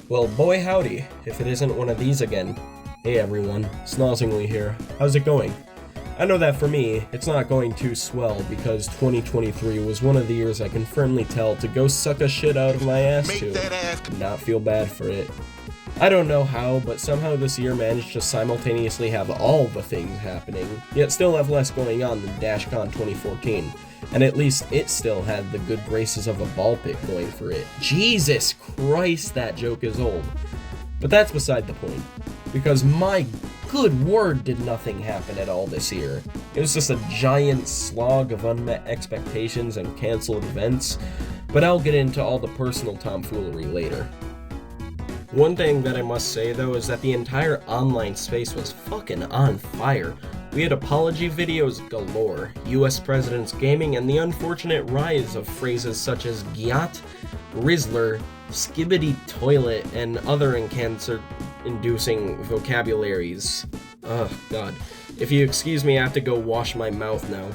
Well, boy howdy, if it isn't one of these again. Hey everyone, Snozzingly here. How's it going? I know that for me, it's not going too swell because 2023 was one of the years I can firmly tell to go suck a shit out of my ass to. Not feel bad for it. I don't know how, but somehow this year managed to simultaneously have all the things happening, yet still have less going on than DashCon 2014. And at least it still had the good graces of a ball pit going for it. Jesus Christ, that joke is old. But that's beside the point, because my good word did nothing happen at all this year. It was just a giant slog of unmet expectations and canceled events, but I'll get into all the personal tomfoolery later. One thing that I must say though is that the entire online space was fucking on fire. We had apology videos galore, US presidents gaming, and the unfortunate rise of phrases such as gyat, Rizzler, skibbity toilet, and other cancer-inducing vocabularies. Oh god. If you excuse me, I have to go wash my mouth now.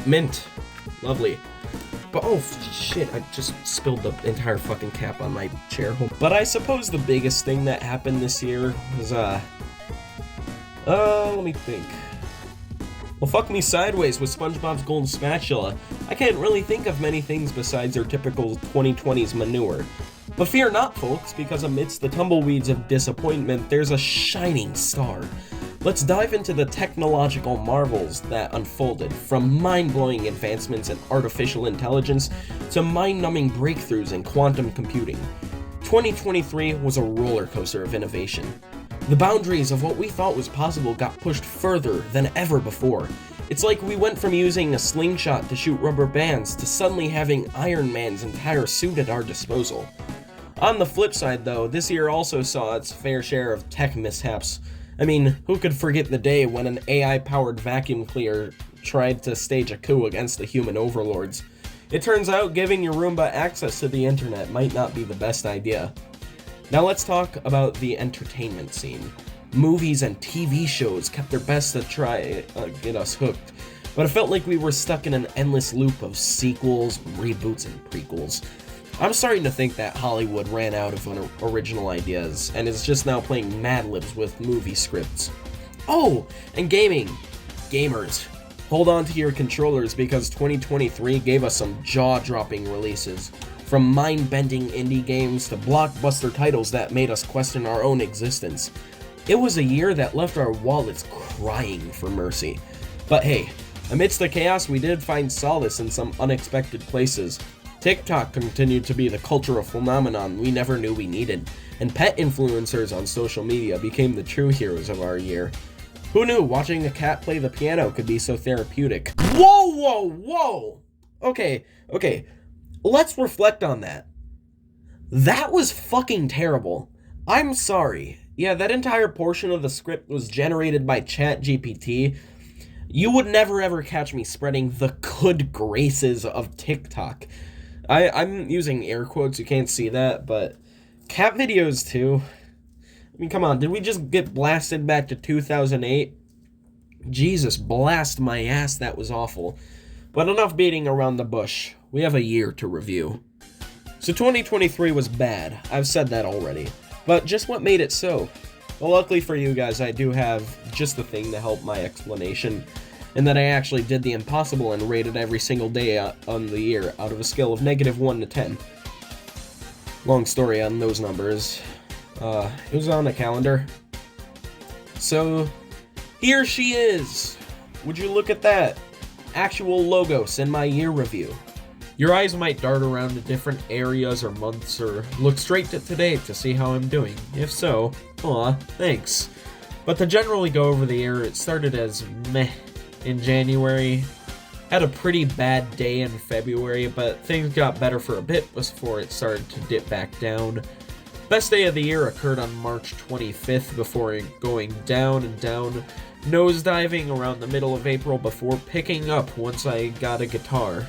Mint. Lovely. But oh shit, I just spilled the entire fucking cap on my chair. But I suppose the biggest thing that happened this year was, let me think. Well, fuck me sideways with SpongeBob's Golden Spatula. I can't really think of many things besides their typical 2020s manure. But fear not, folks, because amidst the tumbleweeds of disappointment, there's a shining star. Let's dive into the technological marvels that unfolded, from mind-blowing advancements in artificial intelligence to mind-numbing breakthroughs in quantum computing. 2023 was a roller coaster of innovation. The boundaries of what we thought was possible got pushed further than ever before. It's like we went from using a slingshot to shoot rubber bands to suddenly having Iron Man's entire suit at our disposal. On the flip side though, this year also saw its fair share of tech mishaps. I mean, who could forget the day when an AI-powered vacuum cleaner tried to stage a coup against the human overlords? It turns out giving your Roomba access to the internet might not be the best idea. Now let's talk about the entertainment scene. Movies and TV shows kept their best to try get us hooked, but it felt like we were stuck in an endless loop of sequels, reboots, and prequels. I'm starting to think that Hollywood ran out of original ideas and is just now playing Mad Libs with movie scripts. Oh, and gaming. Gamers, hold on to your controllers because 2023 gave us some jaw-dropping releases. From mind-bending indie games to blockbuster titles that made us question our own existence. It was a year that left our wallets crying for mercy. But hey, amidst the chaos we did find solace in some unexpected places. TikTok continued to be the cultural phenomenon we never knew we needed, and pet influencers on social media became the true heroes of our year. Who knew watching a cat play the piano could be so therapeutic? Whoa! Okay, let's reflect on that. That was fucking terrible. I'm sorry. Yeah, that entire portion of the script was generated by ChatGPT. You would never ever catch me spreading the good graces of TikTok. I'm using air quotes, you can't see that, but cat videos too. I mean, come on, did we just get blasted back to 2008? Jesus, blast my ass, that was awful. But enough beating around the bush. We have a year to review. So 2023 was bad, I've said that already. But just what made it so? Well, luckily for you guys, I do have just the thing to help my explanation. And that I actually did the impossible and rated every single day on the year out of a scale of -1 to 10. Long story on those numbers. It was on the calendar. So, here she is! Would you look at that? Actual logos in my year review. Your eyes might dart around to different areas or months or look straight to today to see how I'm doing. If so, aw, thanks. But to generally go over the year, it started as meh in January, had a pretty bad day in February, but things got better for a bit before it started to dip back down. Best day of the year occurred on March 25th before going down and down, nosediving around the middle of April before picking up once I got a guitar.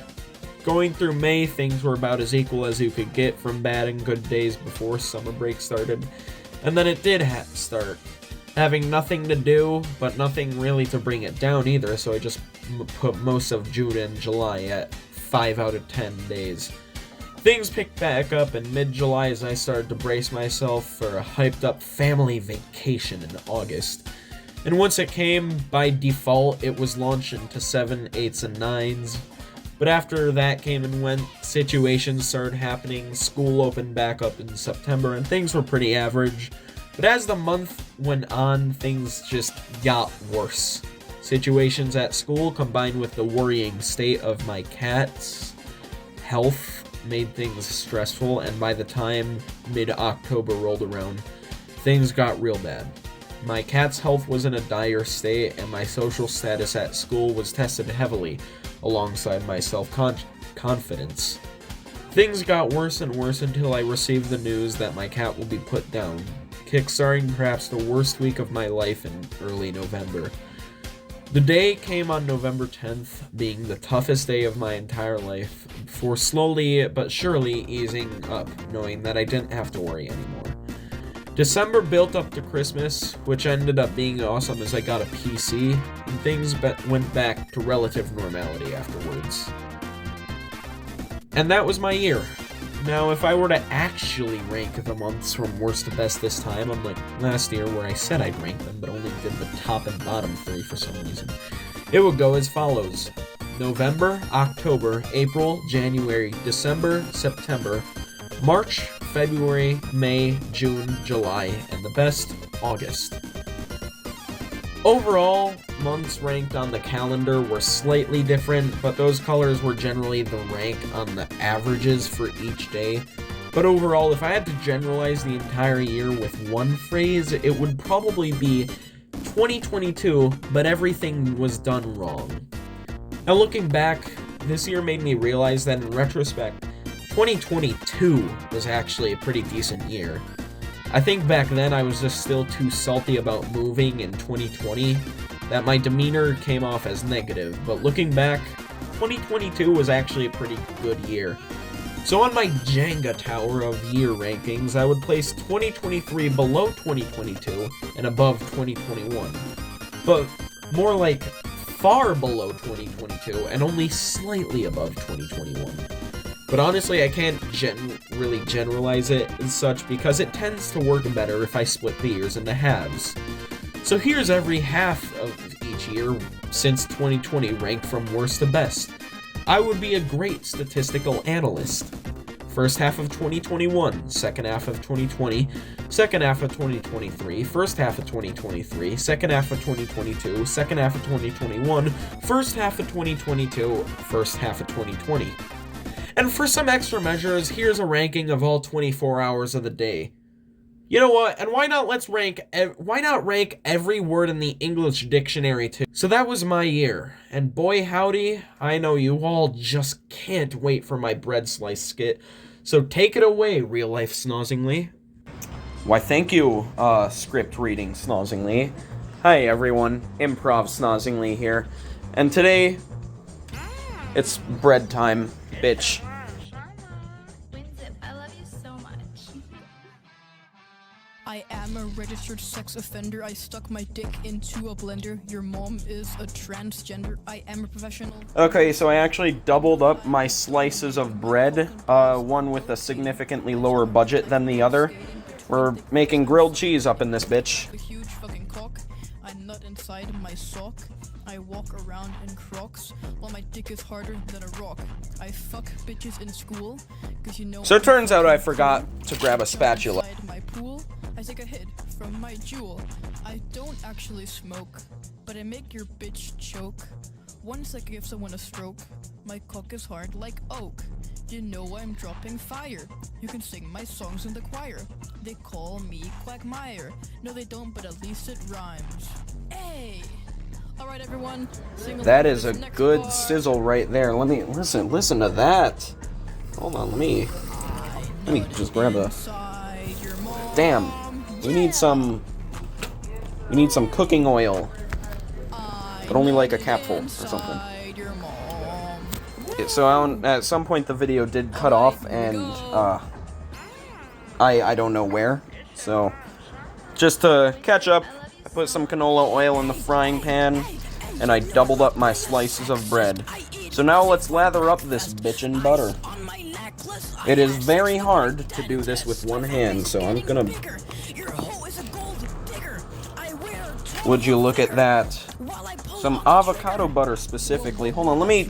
Going through May, things were about as equal as you could get from bad and good days before summer break started. And then it did start. Having nothing to do, but nothing really to bring it down either, so I just put most of June and July at 5 out of 10 days. Things picked back up in mid-July as I started to brace myself for a hyped-up family vacation in August. And once it came, by default, it was launched into 7, 8s, and 9s. But after that came and went, situations started happening, school opened back up in September, and things were pretty average. But as the month went on, things just got worse. Situations at school, combined with the worrying state of my cat's health, made things stressful, and by the time mid-October rolled around, things got real bad. My cat's health was in a dire state, and my social status at school was tested heavily, alongside my self-confidence. Things got worse and worse until I received the news that my cat will be put down, kickstarting perhaps the worst week of my life in early November. The day came on November 10th, being the toughest day of my entire life, before slowly but surely easing up, knowing that I didn't have to worry anymore. December built up to Christmas, which ended up being awesome as I got a PC, and things went back to relative normality afterwards. And that was my year. Now, if I were to actually rank the months from worst to best this time, unlike last year where I said I'd rank them, but only did the top and bottom 3 for some reason, it would go as follows: November, October, April, January, December, September, March, February, May, June, July, and the best, August. Overall, months ranked on the calendar were slightly different, but those colors were generally the rank on the averages for each day. But overall, if I had to generalize the entire year with one phrase, it would probably be 2022, but everything was done wrong. Now looking back, this year made me realize that in retrospect, 2022 was actually a pretty decent year. I think back then I was just still too salty about moving in 2020 that my demeanor came off as negative, but looking back, 2022 was actually a pretty good year. So on my Jenga tower of year rankings, I would place 2023 below 2022 and above 2021, but more like far below 2022 and only slightly above 2021. But honestly, I can't really generalize it as such because it tends to work better if I split the years into halves. So here's every half of each year since 2020 ranked from worst to best. I would be a great statistical analyst. First half of 2021, second half of 2020, second half of 2023, first half of 2023, second half of 2022, second half of 2021, first half of 2022, first half of 2020. And for some extra measures, here's a ranking of all 24 hours of the day. You know what? And why not rank every word in the English dictionary too? So that was my year, and boy howdy, I know you all just can't wait for my bread slice skit. So take it away, real life Snozzingly. Why thank you, script reading Snozzingly. Hi everyone, improv Snozzingly here. And today, it's bread time, bitch. I am a registered sex offender. I stuck my dick into a blender. Your mom is a transgender. I am a professional. Okay, so I actually doubled up my slices of bread, one with a significantly lower budget than the other. We're making grilled cheese up in this bitch. A huge fucking cock. I nut inside my sock. I walk around in Crocs while my dick is harder than a rock. I fuck bitches in school, cause you know. So it turns out I forgot to grab a spatula. Inside my pool, I take a hit from my jewel. I don't actually smoke, but I make your bitch choke. Once I give someone a stroke, my cock is hard like oak. You know I'm dropping fire. You can sing my songs in the choir. They call me Quagmire. No, they don't, but at least it rhymes. Hey! Alright everyone, sing That is a good bar. sizzle right there. Let me listen to that. Hold on, let me just grab a. Damn, we need some cooking oil, but only like a capful or something. So at some point the video did cut off, and I don't know where. So Just to catch up, I put some canola oil in the frying pan, and I doubled up my slices of bread. So now let's lather up this bitch in butter. It is very hard to do this with one hand, so I'm gonna... Would you look at that? Some avocado butter specifically. Hold on, let me...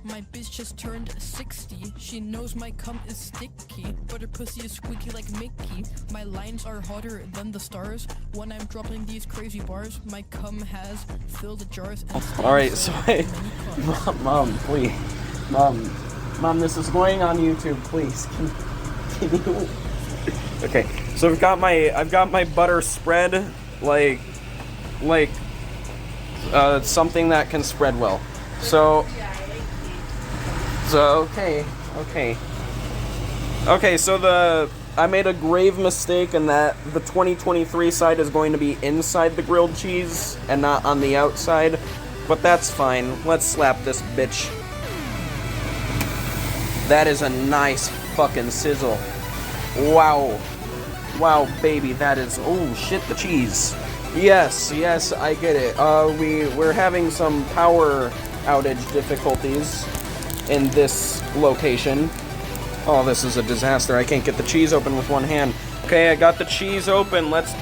My bitch just turned 60. She knows my cum is sticky, but her pussy is squeaky like Mickey. My lines are hotter than the stars. When I'm dropping these crazy bars, my cum has filled the jars. Alright, so Mom, please. Mom, this is going on YouTube, please. Can you... Okay, so I've got my butter spread like something that can spread well. So okay, so I made a grave mistake in that the 2023 side is going to be inside the grilled cheese and not on the outside, but that's fine. Let's slap this bitch. That is a nice fucking sizzle. Wow, baby, that is... Oh shit, the cheese. Yes, I get it. We're having some power outage difficulties in this location. Oh, this is a disaster. I can't get the cheese open with one hand. Okay, I got the cheese open. Let's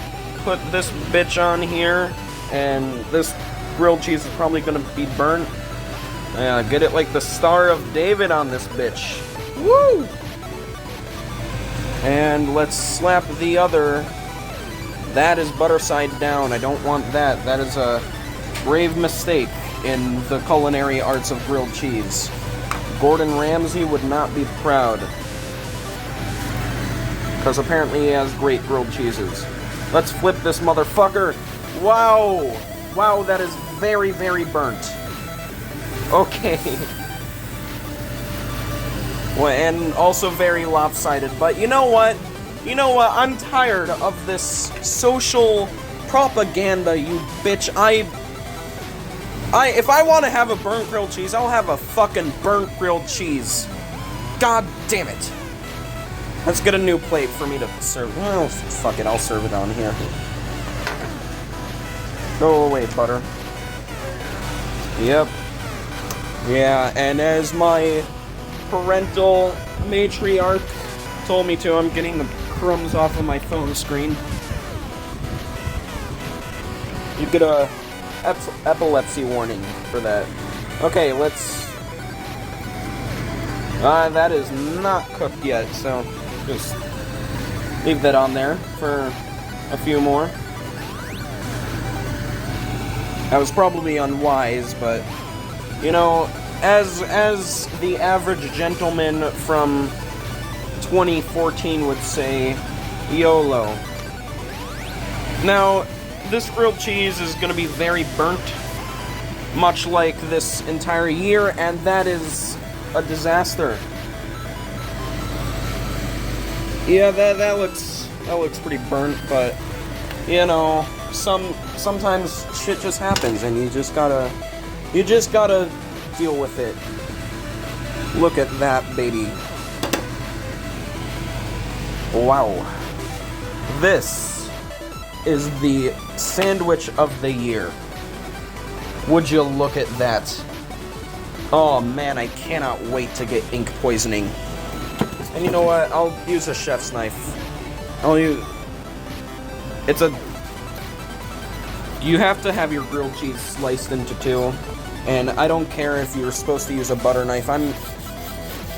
put this bitch on here. And this grilled cheese is probably gonna be burnt. Get it like the Star of David on this bitch. Woo! And let's slap the other. That is butter side down. I don't want that. That is a grave mistake in the culinary arts of grilled cheese. Gordon Ramsay would not be proud. Because apparently he has great grilled cheeses. Let's flip this motherfucker. Wow! Wow, that is very, very burnt. Okay. Well, and also very lopsided. But you know what? I'm tired of this social propaganda, you bitch. If I want to have a burnt grilled cheese, I'll have a fucking burnt grilled cheese. God damn it. Let's get a new plate for me to serve. Well, fuck it, I'll serve it on here. Go away, butter. Yep. Yeah, and as my parental matriarch told me to, I'm getting the crumbs off of my phone screen. You get a epilepsy warning for that. Okay, let's... that is not cooked yet, so just leave that on there for a few more. That was probably unwise, but, you know, as the average gentleman from 2014 would say, YOLO. Now, this grilled cheese is going to be very burnt, much like this entire year, and that is a disaster. Yeah, that looks pretty burnt, but you know, sometimes shit just happens, and you just gotta deal with it. Look at that, baby. Wow. This is the sandwich of the year. Would you look at that? Oh man, I cannot wait to get ink poisoning. And you know what? I'll use a chef's knife. You have to have your grilled cheese sliced into two. And I don't care if you're supposed to use a butter knife.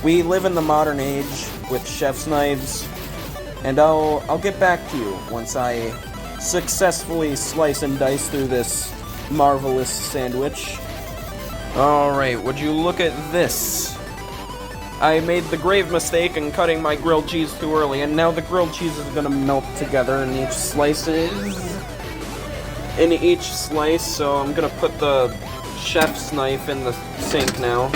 We live in the modern age with chef's knives. And I'll get back to you once I successfully slice and dice through this marvelous sandwich. Alright, would you look at this? I made the grave mistake in cutting my grilled cheese too early, and now the grilled cheese is gonna melt together in each slice, so I'm gonna put the chef's knife in the sink now,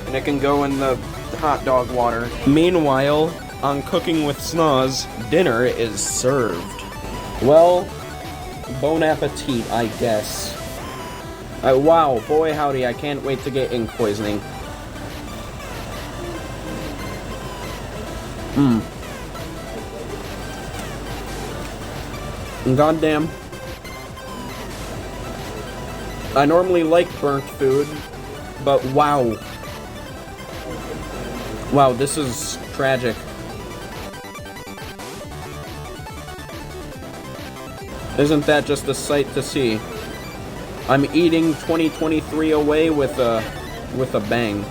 and it can go in the hot dog water. Meanwhile, on Cooking with Snoz, dinner is served. Well, bon appetit, I guess. Wow, boy howdy, I can't wait to get ink poisoning. Goddamn. I normally like burnt food, but wow. Wow, this is tragic. Isn't that just a sight to see? I'm eating 2023 away with a bang.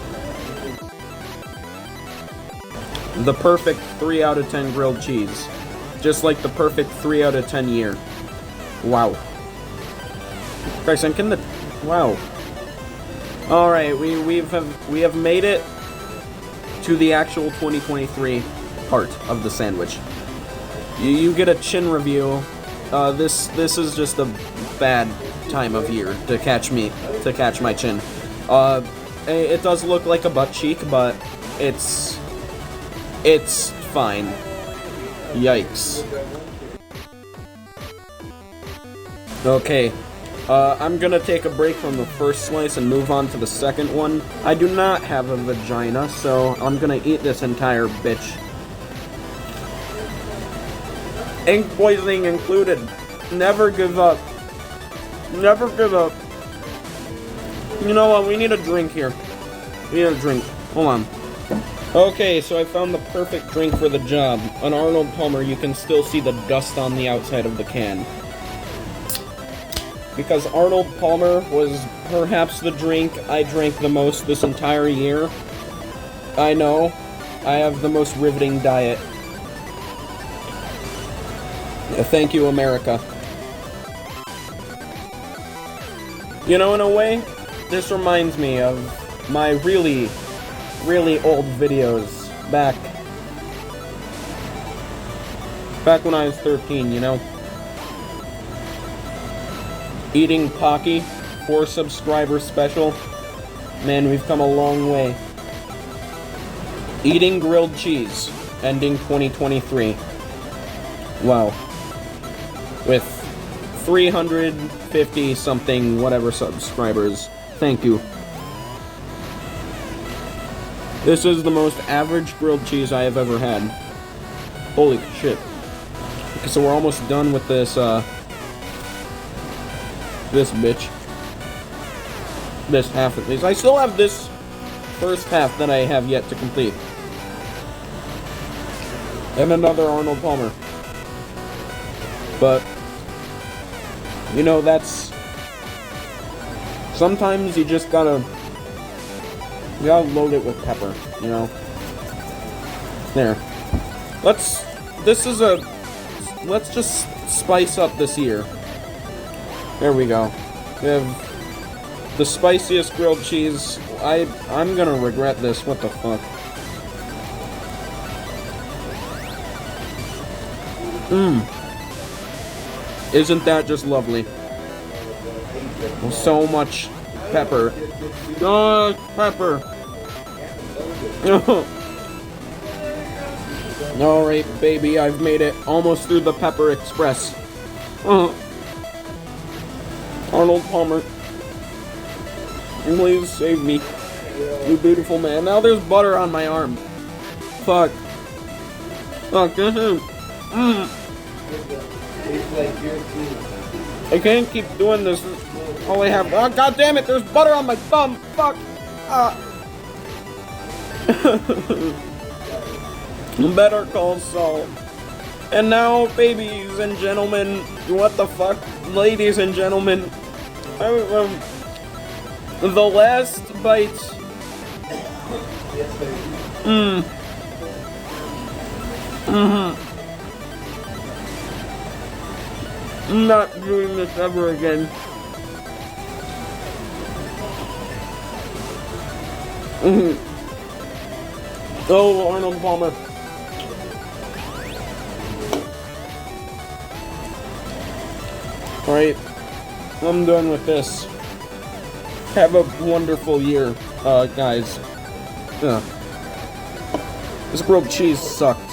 The perfect 3 out of 10 grilled cheese. Just like the perfect 3 out of 10 year. Wow. Christ, I'm kidding. Wow. Alright, we have made it to the actual 2023 part of the sandwich. You get a chin review. This is just a bad time of year to catch my chin. It does look like a butt cheek, but it's fine. Yikes. Okay, I'm gonna take a break from the first slice and move on to the second one. I do not have a vagina, so I'm gonna eat this entire bitch. Ink poisoning included. Never give up. Never give up. You know what? We need a drink here. We need a drink. Hold on. Okay, so I found the perfect drink for the job. An Arnold Palmer, you can still see the dust on the outside of the can. Because Arnold Palmer was perhaps the drink I drank the most this entire year. I know. I have the most riveting diet. Thank you, America. You know, in a way, this reminds me of my really old videos back when I was 13, you know? Eating Pocky, 4 subscriber special. Man, we've come a long way. Eating grilled cheese, ending 2023. Wow. With 350 something whatever subscribers. Thank you. This is the most average grilled cheese I have ever had. Holy shit. Okay, so we're almost done with this, this bitch. This half at least. I still have this first half that I have yet to complete. And another Arnold Palmer. But, you know, that's... Sometimes you just gotta load it with pepper, you know? There. Let's just spice up this year. There we go. We have the spiciest grilled cheese. I'm gonna regret this. What the fuck? Isn't that just lovely? So much pepper. Oh, pepper. Alright, baby, I've made it almost through the Pepper Express. Arnold Palmer. Please save me. You beautiful man. Now there's butter on my arm. Fuck. Fuck. I can't keep doing this. All I have. Oh, God damn it! There's butter on my thumb. Fuck. Better Call Saul. And now, babies and gentlemen, what the fuck, ladies and gentlemen, the last bite. I'm not doing this ever again. Oh, Arnold Palmer. Alright, I'm done with this. Have a wonderful year, guys. This grilled cheese sucked.